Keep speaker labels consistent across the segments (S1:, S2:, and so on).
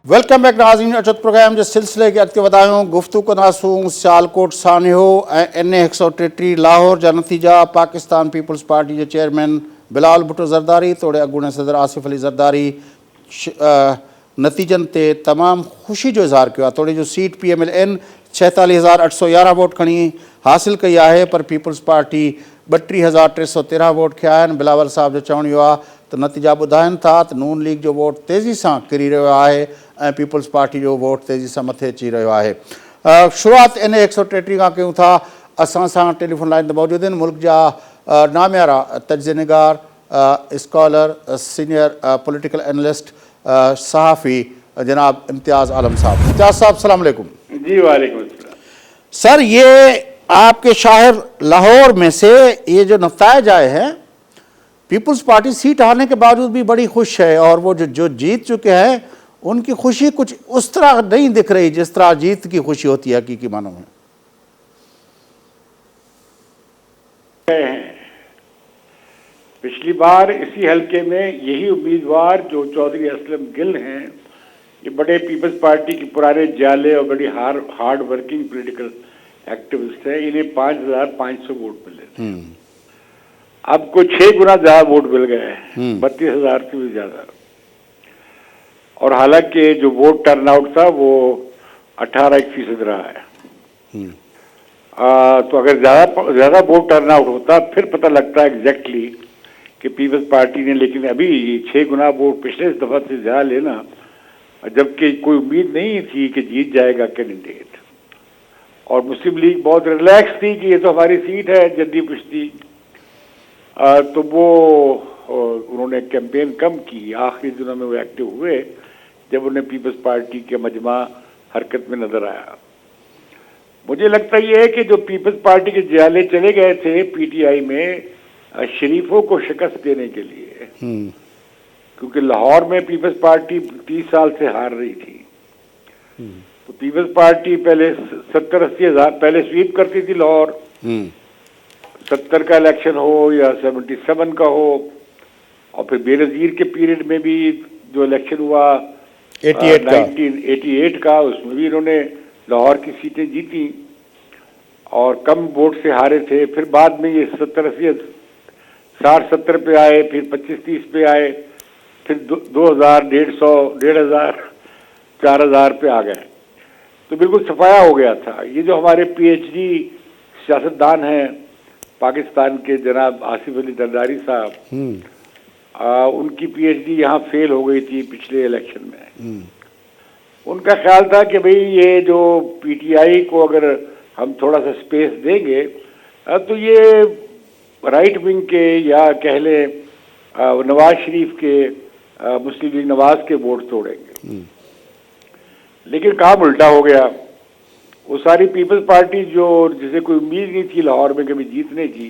S1: Welcome back नाज़रीन। अचत programme जे सिलसिले खे अॻिते वधायूं। गुफ़्तगू कंदासूं सियालकोट सानियो ऐं NA 133 लाहौर जा नतीजा। पाकिस्तान पीपल्स पार्टी जे चेयरमैन बिलाल भुट्टो ज़रदारी तोड़े अॻूणे सदर आसिफ अली ज़रदारी नतीजनि ते तमामु ख़ुशी जो इज़हार किया। तोड़े जो सीट PMLN 46,811 वोट खणी हासिल कई है, पर पीपल्स पार्टी 32,313 वोट किया आहिनि। बिलावल साहब जो चवणु इहो आहे त नतीजा ॿुधाइनि था त नून लीग जो वोट तेज़ी सां किरी रहियो आहे ऐं पीपल्स पार्टी जो वोट तेज़ी सां मथे अची रहियो आहे। शुरूआति NA 133 खां कयूं था। असां सां टेलीफोन लाइन ते मौजूदु आहिनि मुल्क जा नामियारा तजज़ियेनिगार, स्कॉलर, सीनियर पॉलिटिकल एनालिस्ट, सहाफ़ी जनाब इम्तियाज़ आलम साहब। इम्तियाज़ साहब सलाम अलैकुम।
S2: जी वालेकुम अस्सलाम।
S1: सर, ये आपके शहर लाहौर में से ये जो नतायज आए हैं, पीपल्स पार्टी सीट हारने के बावजूद भी बड़ी खुश है और वो जो जीत चुके हैं उनकी खुशी कुछ उस तरह नहीं दिख रही जिस तरह जीत की खुशी होती है हकीकी मानों में।
S2: पिछली बार इसी हलके में यही उम्मीदवार जो चौधरी असलम गिल हैं, ये बड़े पीपल्स पार्टी के पुराने जाले और बड़ी हार्ड वर्किंग पॉलिटिकल एक्टिविस्ट हैं, इन्हें 5,500 वोट मिले। अब को 6 गुना ज्यादा वोट मिल गए, 32,000 से भी ज्यादा। और हालांकि जो वोट टर्नआउट था वो 18% रहा है। तो अगर ज्यादा वोट टर्नआउट होता फिर पता लगता है एग्जैक्टली कि पीपल्स पार्टी ने, लेकिन अभी 6 गुना वोट पिछले दफा से ज्यादा लेना, जबकि कोई उम्मीद नहीं थी कि जीत जाएगा कैंडिडेट। और मुस्लिम लीग बहुत रिलैक्स थी कि ये तो हमारी सीट है जद्दी पुश्ती, तो वो उन्होंने कैंपेन कम की। आखिरी दिनों में वो एक्टिव हुए जब उन्हें पीपल्स पार्टी के मजमा हरकत में नजर आया। मुझे लगता ये है कि जो पीपल्स पार्टी के जाले चले गए थे PTI में शरीफों को शिकस्त देने के लिए, क्योंकि लाहौर में पीपल्स पार्टी 30 साल से हार रही थी। तो पीपल्स पार्टी पहले 70-80 हजार पहले स्वीप करती थी लाहौर, 70 का इलेक्शन हो या 77 का हो, और फिर बेनज़ीर के पीरियड में भी जो इलेक्शन हुआ 1988 का, उसमें भी इन्होंने लाहौर की सीटें जीती और कम वोट से हारे थे। फिर बाद में ये 70-80 60-70 पे आए, फिर 25-30 पे आए, फिर 2,000, 1,500, 4,000 पे आ गए। तो बिल्कुल सफाया हो गया था। ये जो हमारे PhD सियासतदान हैं पाकिस्तान के, जनाब आसिफ अली ज़रदारी साहब, उनकी PhD यहाँ फेल हो गई थी पिछले इलेक्शन में। उनका ख्याल था कि भाई ये जो PTI को अगर हम थोड़ा सा स्पेस देंगे तो ये राइट विंग के या कह लें नवाज शरीफ के, मुस्लिम लीग नवाज के वोट तोड़ेंगे। लेकिन काम उल्टा हो गया। वो सारी पीपल्स पार्टी जो जिसे कोई उम्मीद नहीं थी लाहौर में कभी जीतने की,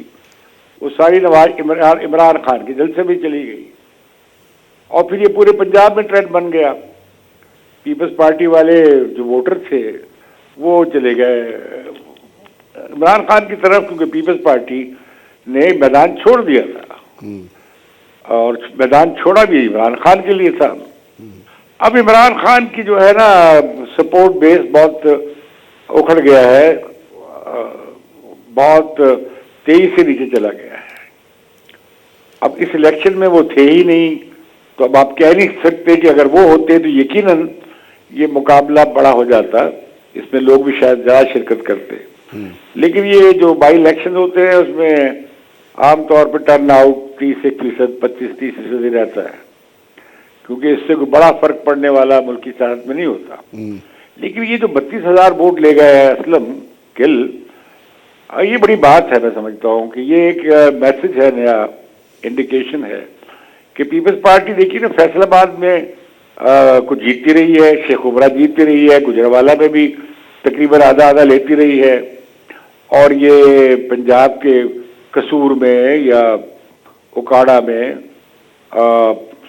S2: वो सारी इमरान खान के जलसे में चली गई और फिर ये पूरे पंजाब में ट्रेंड बन गया। पीपल्स पार्टी वाले जो वोटर थे वो चले गए इमरान खान की तरफ, क्योंकि पीपल्स पार्टी ने मैदान छोड़ दिया था और मैदान छोड़ा भी इमरान खान के लिए था। अब इमरान खान की जो है ना सपोर्ट बेस बहुत उखड़ गया है, बहुत तेजी से नीचे चला गया है। अब इस इलेक्शन में वो थे ही नहीं, तो अब आप कह नहीं सकते कि अगर वो होते तो यकीनन ये मुकाबला बड़ा हो जाता, इसमें लोग भी शायद ज्यादा शिरकत करते। लेकिन ये जो बाई इलेक्शन होते हैं उसमें आमतौर पर टर्न आउट 30% 25-30% ही रहता है, क्योंकि इससे कोई बड़ा फर्क पड़ने वाला मुल्क की सियासत में नहीं होता। लेकिन ये जो 32,000 वोट ले गए हैं असलम गिल, ये बड़ी बात है। मैं समझता हूँ कि ये एक मैसेज है, नया इंडिकेशन है कि पीपल्स पार्टी देखिए ना फैसलाबाद में कुछ जीतती रही है, शेख उमरा जीतती रही है, गुजरावाला में भी तकरीबन आधा लेती रही है, और ये पंजाब के कसूर में या उकाड़ा में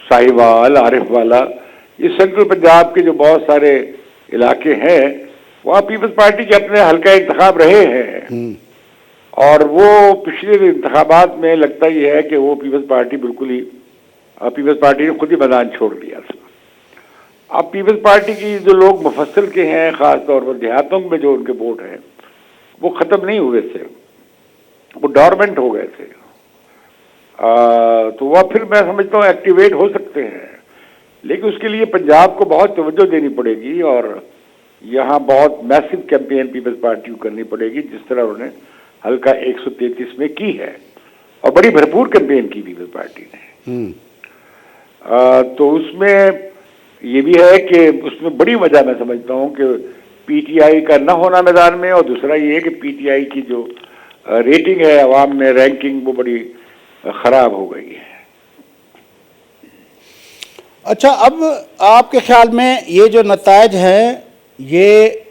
S2: साहिवाल, आरिफ वाला, ये सेंट्रल पंजाब के जो बहुत सारे इलाके हैं वहाँ पीपल्स पार्टी के अपने हल्का इंतखाब रहे हैं। और वो पिछले इंतखाबात में लगता ही है कि वो पीपल्स पार्टी बिल्कुल ही पीपल्स पार्टी ने खुद ही मैदान छोड़ दिया था। अब पीपल्स पार्टी की जो लोग मुफस्सिल के हैं, खास तौर पर देहातों में जो उनके वोट हैं, वो खत्म नहीं हुए थे, वो डॉर्मेंट हो गए थे। तो वह फिर मैं समझता हूँ एक्टिवेट हो सकते हैं, लेकिन उसके लिए पंजाब को बहुत तवज्जो देनी पड़ेगी और यहाँ बहुत मैसिव कैंपेन पीपल्स पार्टी को करनी पड़ेगी, जिस तरह उन्होंने हल्का 133 में की है, और बड़ी भरपूर कैंपेन की पीपल्स पार्टी ने। तो उसमें ये भी है कि उसमें बड़ी वजह मैं समझता हूँ कि पीटीआई का न होना मैदान में, और दूसरा ये है कि पीटीआई की जो रेटिंग है अवाम में, रैंकिंग, वो बड़ी खराब हो गई है।
S1: अच्छा, अब आपके ख्याल में ये जो नतायज हैं, ये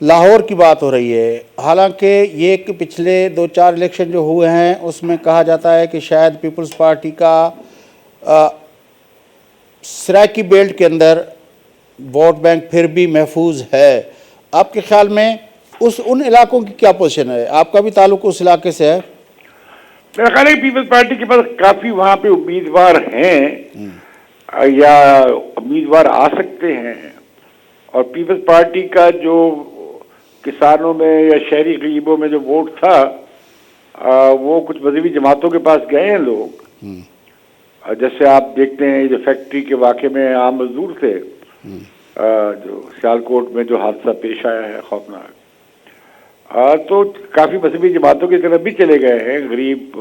S1: लाहौर की बात हो रही है, हालांकि ये कि पिछले 2-4 इलेक्शन जो हुए हैं उसमें कहा जाता है कि शायद पीपल्स पार्टी का सराकी बेल्ट के अंदर वोट बैंक फिर भी महफूज है। आपके ख्याल में उन इलाकों की क्या पोजीशन है? आपका भी ताल्लुक उस इलाके से है।
S2: मेरा ख्याल है कि पीपल्स पार्टी के पास काफी वहां पे उम्मीदवार हैं या उम्मीदवार आ सकते हैं, और पीपल्स पार्टी का जो किसानों में या शहरी गरीबों में जो वोट था, वो कुछ मजहबी जमातों के पास गए हैं लोग। जैसे आप देखते हैं जो फैक्ट्री के वाक़े में आम मजदूर थे, जो सियालकोट में जो हादसा पेश आया है खौफनाक, तो काफी मजहबी जमातों की तरफ भी चले गए हैं गरीब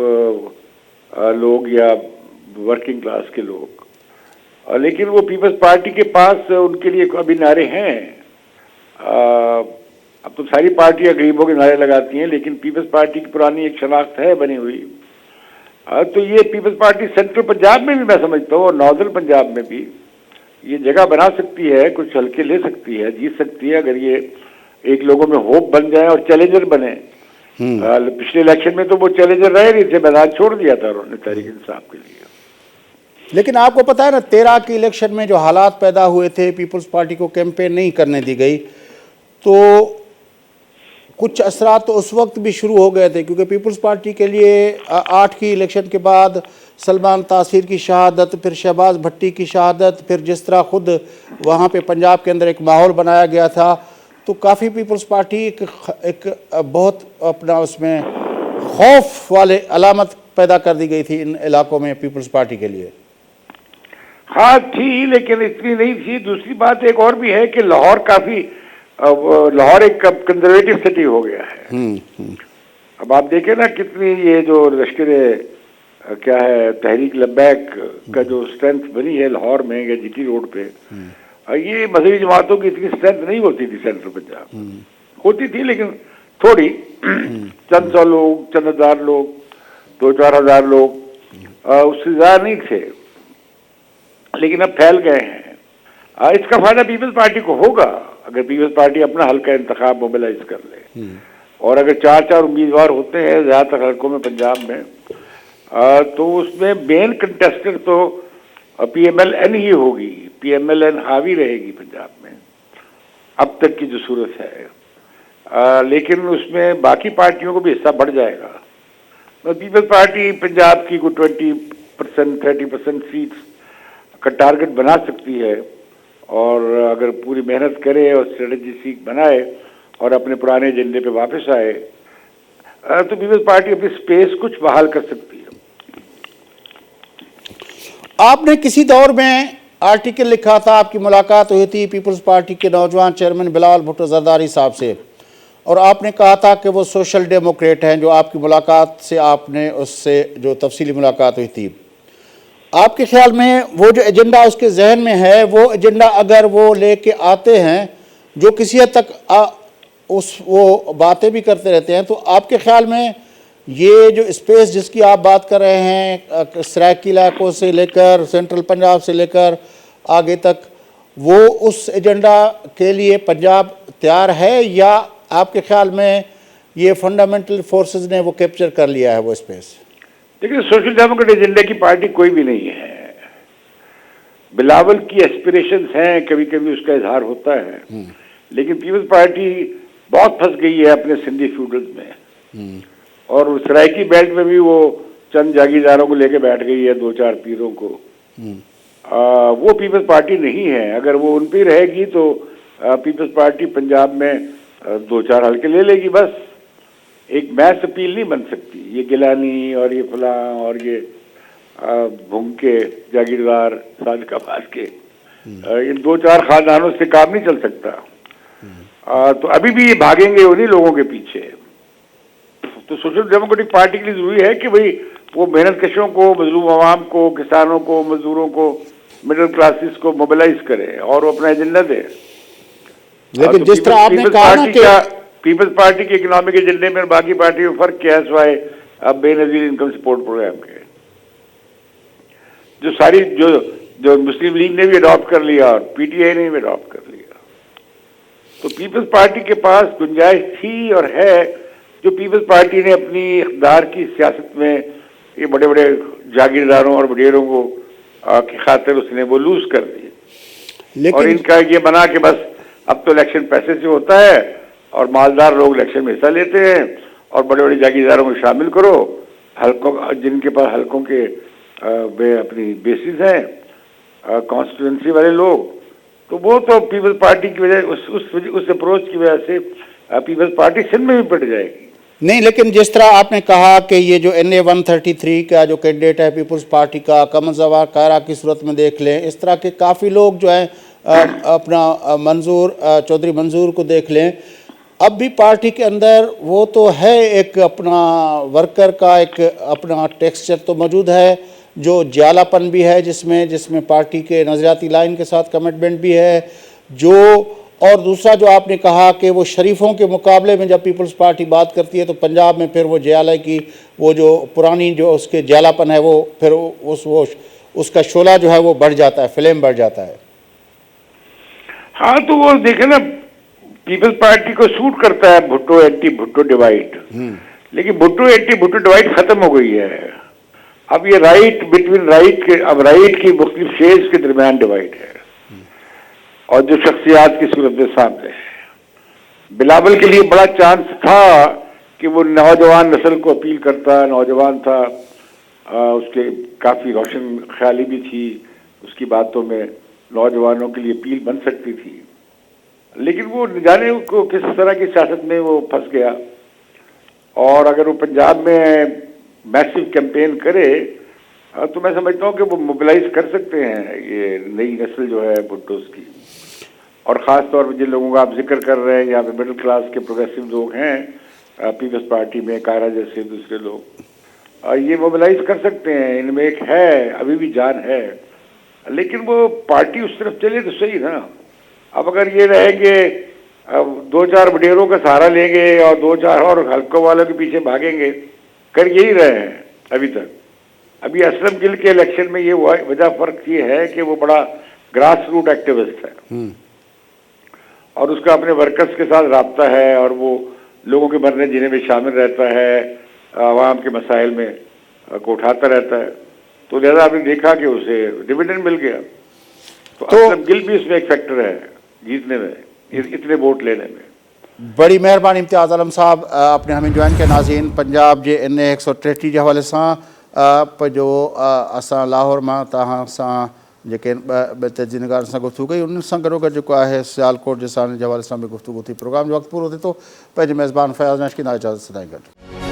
S2: लोग या वर्किंग क्लास के लोग। लेकिन वो पीपल्स पार्टी के पास उनके लिए अभी नारे हैं। अब तो सारी पार्टियां गरीबों के नारे लगाती हैं, लेकिन पीपल्स पार्टी की पुरानी एक शनाख्त है बनी हुई। तो ये पीपल्स पार्टी सेंट्रल पंजाब में भी मैं समझता हूँ, और नॉर्दर्न पंजाब में भी ये जगह बना सकती है, कुछ हल्के ले सकती है, जीत सकती है, अगर ये एक लोगों में होप बन जाए और चैलेंजर बने। पिछले इलेक्शन में तो वो चैलेंजर रहे नहीं थे, मैदान छोड़ दिया था उन्होंने तहरीक इंसाफ के लिए।
S1: लेकिन आपको पता है ना, 13 के इलेक्शन में जो हालात पैदा हुए थे, पीपल्स पार्टी को कैंपेन नहीं करने दी गई, तो कुछ असरात तो उस वक्त भी शुरू हो गए थे, क्योंकि पीपल्स पार्टी के लिए 8 की इलेक्शन के बाद सलमान तासीर की शहादत, फिर शहबाज भट्टी की शहादत, फिर जिस तरह खुद वहाँ पे पंजाब के अंदर एक माहौल बनाया गया था, तो काफ़ी पीपल्स पार्टी एक बहुत अपना उसमें खौफ वाले अलामत पैदा कर दी गई थी इन इलाकों में पीपल्स पार्टी के लिए।
S2: हाँ थी, लेकिन इतनी नहीं थी। दूसरी बात एक और भी है कि लाहौर एक कंजर्वेटिव सिटी हो गया है। अब आप देखें ना कितनी ये जो लश्कर क्या है तहरीक लब्बैक का जो स्ट्रेंथ बनी है लाहौर में या जीटी रोड पे, ये मजहबी जमातों की इतनी स्ट्रेंथ नहीं होती थी सेंट्रल पंजाब। होती थी लेकिन थोड़ी, चंद 100 लोग, चंद हजार लोग, 2-4 हजार लोग, उससे ज्यादा नहीं थे, लेकिन अब फैल गए हैं। इसका फायदा पीपल्स पार्टी को होगा अगर पीपल्स पार्टी अपना हल्का इंतखाब मोबिलाइज कर ले, और अगर 4-4 उम्मीदवार होते हैं ज्यादातर हल्कों में पंजाब में, तो उसमें मेन कंटेस्टेंट तो PMLN ही होगी। PMLN हावी रहेगी पंजाब में अब तक की जो सूरत है, लेकिन उसमें बाकी पार्टियों को भी हिस्सा बढ़ जाएगा। तो पीपल्स पार्टी पंजाब की कोई 20% 30% सीट्स का टारगेट बना सकती है, और अगर पूरी मेहनत करे और स्ट्रेटजी सीख बनाए और अपने पुराने एजेंडे पे वापस आए, तो पीपल्स पार्टी अपनी स्पेस कुछ बहाल कर सकती है।
S1: आपने किसी दौर में आर्टिकल लिखा था, आपकी मुलाकात हुई थी पीपल्स पार्टी के नौजवान चेयरमैन बिलावल भुट्टो जरदारी साहब से, और आपने कहा था कि वो सोशल डेमोक्रेट हैं। जो आपकी मुलाकात से आपने उससे जो तफसीली मुलाकात हुई थी, आपके ख्याल में वो जो एजेंडा उसके जहन में है, वो एजेंडा अगर वो लेके आते हैं, जो किसी हद तक वो बातें भी करते रहते हैं, तो आपके ख्याल में ये जो स्पेस जिसकी आप बात कर रहे हैं, सराकी इलाकों से लेकर सेंट्रल पंजाब से लेकर आगे तक, वो उस एजेंडा के लिए पंजाब तैयार है, या आपके ख्याल में ये फंडामेंटल फोर्सेस ने वो कैप्चर कर लिया है वो स्पेस?
S2: देखिए, सोशल डेमोक्रेट एजेंडे की पार्टी कोई भी नहीं है। बिलावल की एस्पिरेशंस हैं, कभी कभी उसका इजहार होता है, लेकिन पीपल्स पार्टी बहुत फंस गई है अपने सिंधी फ्यूडल्स में, और सराइकी बेल्ट में भी वो चंद जागीरदारों को लेके बैठ गई है, 2-4 पीरों को। वो पीपल्स पार्टी नहीं है। अगर वो उन पे ही रहेगी तो पीपल्स पार्टी पंजाब में 2-4 हल्के ले लेगी बस। एक मैस अपील नहीं बन सकती। ये गिलानी और ये फलां और ये भूंग के जागीरदार सादिकाबाद के इन 2-4 खानदानों से काम नहीं चल सकता। तो अभी भी ये भागेंगे उन्हीं लोगों के पीछे। तो सोशल डेमोक्रेटिक पार्टी के लिए जरूरी है कि भाई वो मेहनत कशों को, मजलूम आवाम को, किसानों को, मजदूरों को, मिडिल क्लासेस को मोबिलाइज करे और वो अपना एजेंडा दे।
S1: लेकिन
S2: तो
S1: जिस तरह आपने कहा ना कि
S2: पीपल्स पार्टी के इकोनॉमिक एजेंडे में बाकी पार्टी में फर्क क्या है सिवाय अब बेनजीर इनकम सपोर्ट प्रोग्राम के, जो सारी जो मुस्लिम लीग ने भी अडॉप्ट कर लिया और पीटीआई ने भी अडॉप्ट कर लिया। तो पीपल्स पार्टी के पास गुंजाइश थी और है, जो पीपल्स पार्टी ने अपनी इक़्तिदार की सियासत में ये बड़े बड़े जागीरदारों और वडेरों को की खातिर उसने वो लूज कर दी। और इनका ये बना कि बस अब तो इलेक्शन पैसे से होता है और मालदार लोग इलेक्शन में हिस्सा लेते हैं और बड़े बड़े जागीरदारों को शामिल करो, हल्कों जिनके पास हल्कों के वे अपनी बेसिस हैं कॉन्स्टिट्यूंसी वाले लोग। तो वो तो पीपल्स पार्टी की वजह उस अप्रोच की वजह से पीपल्स पार्टी सिंध में भी पिट जाएगी।
S1: नहीं, लेकिन जिस तरह आपने कहा कि ये जो NA 133 का जो कैंडिडेट है पीपल्स पार्टी का, कमर जवार कायरा की सूरत में देख लें, इस तरह के काफ़ी लोग जो हैं अपना मंजूर चौधरी मंजूर को देख लें, अब भी पार्टी के अंदर वो तो है एक अपना वर्कर का एक अपना टेक्सचर तो मौजूद है, जो जालापन भी है जिसमें पार्टी के नज़रियाती लाइन के साथ कमिटमेंट भी है, जो और दूसरा जो आपने कहा कि वो शरीफों के मुकाबले में जब पीपल्स पार्टी बात करती है तो पंजाब में फिर वो जयाला की वो जो पुरानी जो उसके जयालापन है वो फिर उसका शोला जो है वो बढ़ जाता है, फ्लेम बढ़ जाता है।
S2: हाँ, तो वो देखे ना, पीपल्स पार्टी को सूट करता है भुट्टो एंटी भुट्टो डिवाइड, लेकिन भुट्टो एंटी भुट्टो डिवाइड खत्म हो गई है। अब ये राइट बिटवीन राइट के, अब राइट की मुख्तलिफ शेड्स के दरमियान डिवाइड है और जो शख्सियात की सूरत में सामने है। बिलावल के लिए बड़ा चांस था कि वो नौजवान नस्ल को अपील करता, नौजवान था, उसके काफ़ी रोशन ख्याली भी थी, उसकी बातों में नौजवानों के लिए अपील बन सकती थी। लेकिन वो न जाने को किस तरह की सियासत में वो फंस गया। और अगर वो पंजाब में मैसिव कैंपेन करे तो मैं समझता हूँ कि वो मोबिलाइज कर सकते हैं ये नई नस्ल जो है भुट्टोस की। और ख़ास तौर पर जिन लोगों का आप जिक्र कर रहे हैं, यहाँ पे मिडिल क्लास के प्रोग्रेसिव लोग हैं पीपल्स पार्टी में, कायरा जैसे दूसरे लोग, ये मोबिलाइज कर सकते हैं। इनमें एक है, अभी भी जान है, लेकिन वो पार्टी उस तरफ चले तो सही ना। अब अगर ये रहेंगे 2-4 वडेरों का सहारा लेंगे और 2-4 और हल्कों वालों के पीछे भागेंगे, कर यही रहे हैं अभी तक। अभी असलम गिल के इलेक्शन में ये वजह फर्क ये है कि वो बड़ा ग्रास रूट एक्टिविस्ट है और उसका अपने वर्कर्स के साथ राब्ता है और वो लोगों के मरने जीने में शामिल रहता है, आवाम के मसाइल में को उठाता रहता है। तो लिहाजा आपने देखा कि उसे डिविडेंड मिल गया। तो असलम गिल भी इसमें एक फैक्टर है जीतने में, इतने वोट लेने में।
S1: बड़ी मेहरबानी इम्तियाज़ आलम साहब, अपने हमें ज्वाइन के नाज़रीन पंजाब जे NA 133 जे हवाले सां जो असां लाहौर मां तव्हां सां जेके तजदीदगार सां गुफ्तगू कई उन्हनि सां गॾोगॾु जेको आहे सियालकोट जे साने जे हवाले सां बि गुफ्तगू थी। प्रोग्राम जो वक़्तु पूरो थिए थो। पंहिंजे मेज़बान फयाज़ नश की इजाज़त सदाईं गॾु।